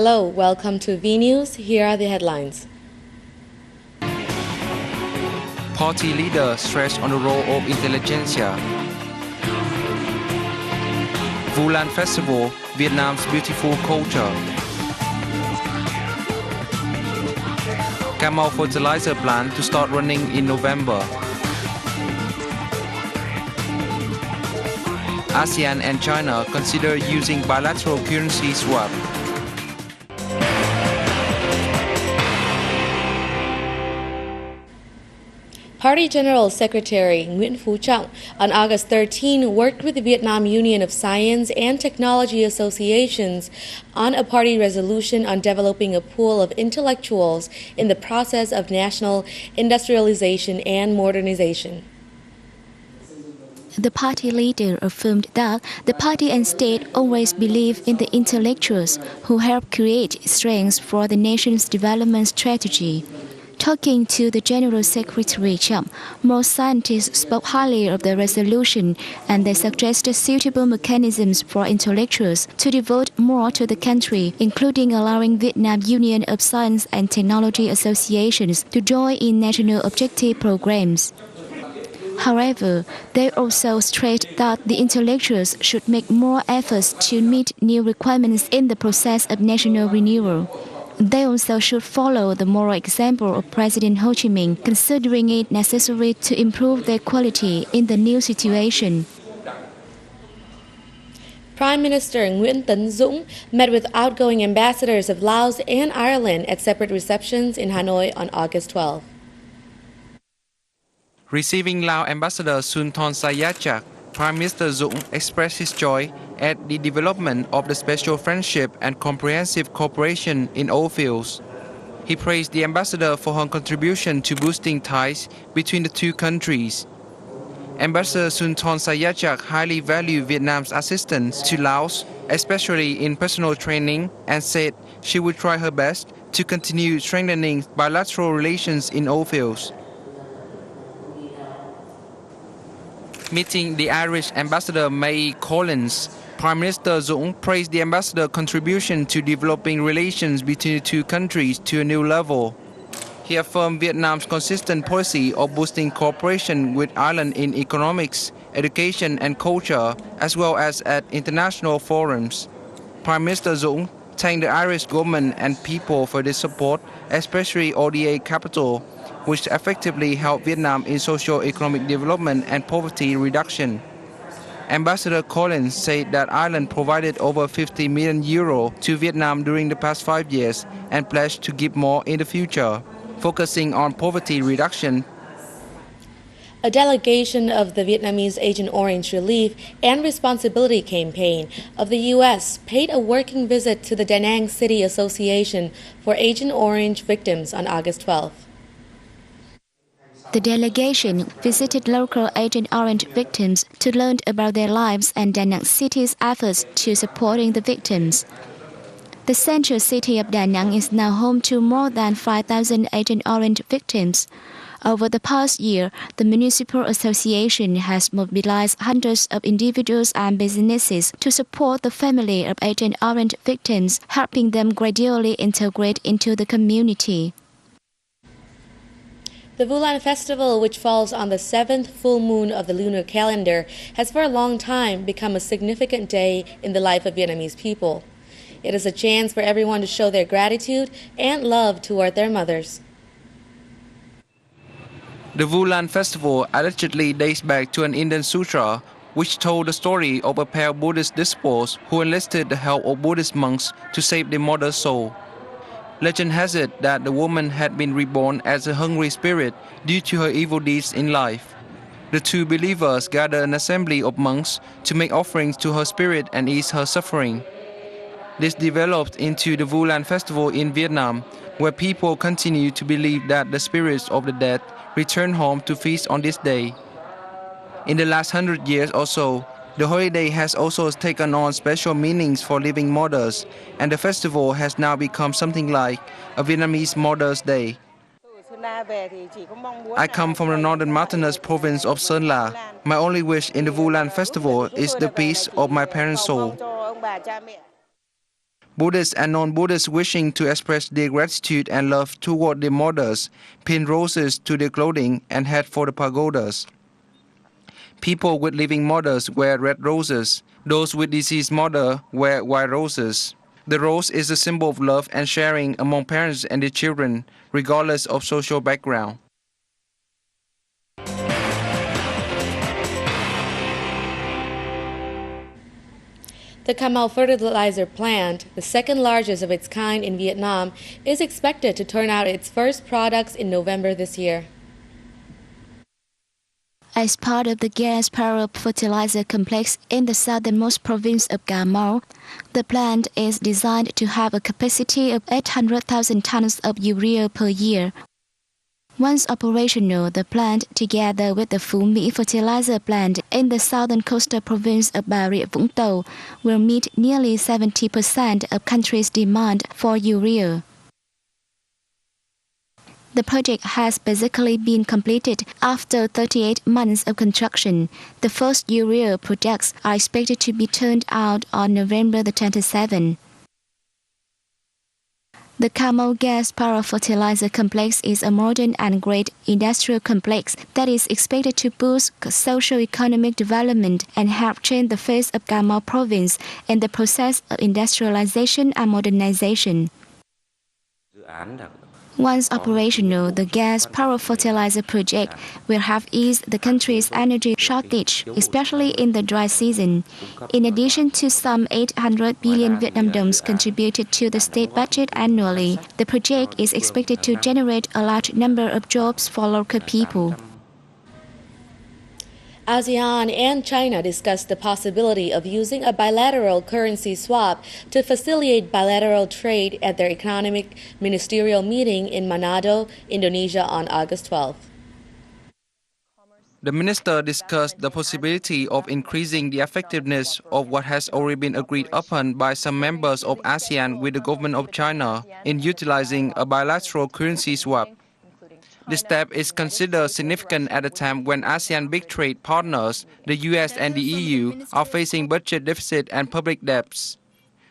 Hello, welcome to V News. Here are the headlines. Party leader stressed on the role of intelligentsia. Vu Lan Festival, Vietnam's beautiful culture. Camel fertilizer plant to start running in November. ASEAN and China consider using bilateral currency swap. Party General Secretary Nguyễn Phú Trọng on August 13 worked with the Vietnam Union of Science and Technology Associations on a party resolution on developing a pool of intellectuals in the process of national industrialization and modernization. The party leader affirmed that the party and state always believe in the intellectuals who help create strengths for the nation's development strategy. Talking to the General Secretary Trọng, more scientists spoke highly of the resolution and they suggested suitable mechanisms for intellectuals to devote more to the country, including allowing Vietnam Union of Science and Technology Associations to join in national objective programs. However, they also stressed that the intellectuals should make more efforts to meet new requirements in the process of national renewal. They also should follow the moral example of President Ho Chi Minh, considering it necessary to improve their quality in the new situation. Prime Minister Nguyễn Tấn Dũng met with outgoing ambassadors of Laos and Ireland at separate receptions in Hanoi on August 12. Receiving Lao Ambassador Sunthorn Sayachak, Prime Minister Dũng expressed his joy at the development of the special friendship and comprehensive cooperation in all fields. He praised the ambassador for her contribution to boosting ties between the two countries. Ambassador Sunthorn Sayachak highly valued Vietnam's assistance to Laos, especially in personal training, and said she would try her best to continue strengthening bilateral relations in all fields. Meeting the Irish Ambassador May Collins, Prime Minister Dũng praised the ambassador's contribution to developing relations between the two countries to a new level. He affirmed Vietnam's consistent policy of boosting cooperation with Ireland in economics, education and culture, as well as at international forums. Prime Minister Dũng thanked the Irish government and people for their support, especially ODA Capital, which effectively helped Vietnam in socio-economic development and poverty reduction. Ambassador Collins said that Ireland provided over 50 million euro to Vietnam during the past 5 years and pledged to give more in the future, focusing on poverty reduction. A delegation of the Vietnamese Agent Orange Relief and Responsibility Campaign of the U.S. paid a working visit to the Da Nang City Association for Agent Orange victims on August 12. The delegation visited local Agent Orange victims to learn about their lives and Da Nang City's efforts to supporting the victims. The central city of Da Nang is now home to more than 5,000 Agent Orange victims. Over the past year, the municipal association has mobilized hundreds of individuals and businesses to support the family of Agent Orange victims, helping them gradually integrate into the community. The Vu Lan Festival, which falls on the 7th full moon of the lunar calendar, has for a long time become a significant day in the life of Vietnamese people. It is a chance for everyone to show their gratitude and love toward their mothers. The Vu Lan Festival allegedly dates back to an Indian sutra which told the story of a pair of Buddhist disciples who enlisted the help of Buddhist monks to save their mother's soul. Legend has it that the woman had been reborn as a hungry spirit due to her evil deeds in life. The two believers gathered an assembly of monks to make offerings to her spirit and ease her suffering. This developed into the Vu Lan Festival in Vietnam, where people continue to believe that the spirits of the dead return home to feast on this day. In the last 100 years or so, the holiday has also taken on special meanings for living mothers, and the festival has now become something like a Vietnamese Mother's Day. I come from the northern mountainous province of Sơn La. My only wish in the Vu Lan Festival is the peace of my parents' soul. Buddhists and non-Buddhists wishing to express their gratitude and love toward their mothers pin roses to their clothing and head for the pagodas. People with living mothers wear red roses. Those with deceased mother wear white roses. The rose is a symbol of love and sharing among parents and their children, regardless of social background. The Camel fertilizer plant, the second largest of its kind in Vietnam, is expected to turn out its first products in November this year. As part of the gas power fertilizer complex in the southernmost province of Cà Mau, the plant is designed to have a capacity of 800,000 tons of urea per year. Once operational, the plant, together with the Phú Mỹ fertilizer plant in the southern coastal province of Bà Rịa Vũng Tàu, will meet nearly 70% of country's demand for urea. The project has basically been completed after 38 months of construction. The first urea products are expected to be turned out on November the 27th. The Cà Mau Gas Power Fertilizer Complex is a modern and great industrial complex that is expected to boost socio-economic development and help change the face of Cà Mau province in the process of industrialization and modernization. Once operational, the gas power fertilizer project will have eased the country's energy shortage, especially in the dry season. In addition to some 800 billion Vietnam đồng contributed to the state budget annually, the project is expected to generate a large number of jobs for local people. ASEAN and China discussed the possibility of using a bilateral currency swap to facilitate bilateral trade at their economic ministerial meeting in Manado, Indonesia on August 12th. The minister discussed the possibility of increasing the effectiveness of what has already been agreed upon by some members of ASEAN with the government of China in utilizing a bilateral currency swap. This step is considered significant at a time when ASEAN big trade partners, the US and the EU, are facing budget deficit and public debts.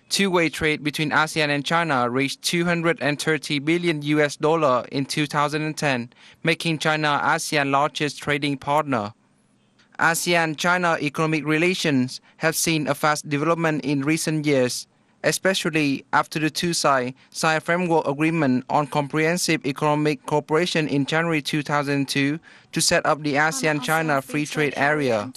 Two-way trade between ASEAN and China reached $230 billion in 2010, making China ASEAN's largest trading partner. ASEAN-China economic relations have seen a fast development in recent years, especially after the two sides signed a framework agreement on comprehensive economic cooperation in January 2002 to set up the ASEAN-China Free Trade Area.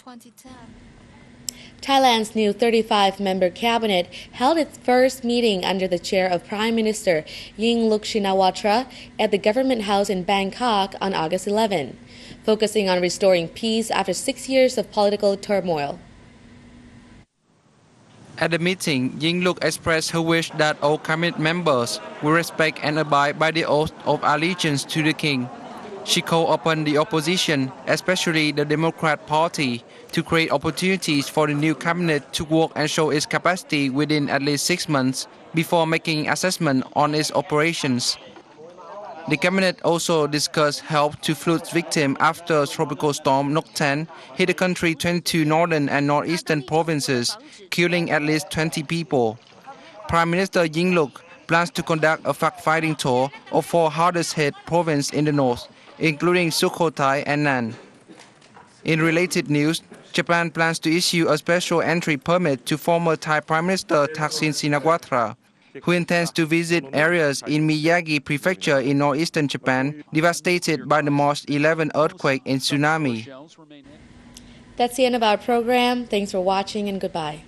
Thailand's new 35-member cabinet held its first meeting under the chair of Prime Minister Yingluck Shinawatra at the government house in Bangkok on August 11, focusing on restoring peace after 6 years of political turmoil. At the meeting, Yingluck expressed her wish that all cabinet members will respect and abide by the oath of allegiance to the king. She called upon the opposition, especially the Democrat Party, to create opportunities for the new cabinet to work and show its capacity within at least 6 months before making assessment on its operations. The cabinet also discussed help to flood victims after Tropical Storm Noktan hit the country's 22 northern and northeastern provinces, killing at least 20 people. Prime Minister Yingluck plans to conduct a fact-finding tour of 4 hardest-hit provinces in the north, including Sukhothai and Nan. In related news, Japan plans to issue a special entry permit to former Thai Prime Minister Thaksin Shinawatra, who intends to visit areas in Miyagi Prefecture in northeastern Japan devastated by the March 11 earthquake and tsunami. That's the end of our program. Thanks for watching and goodbye.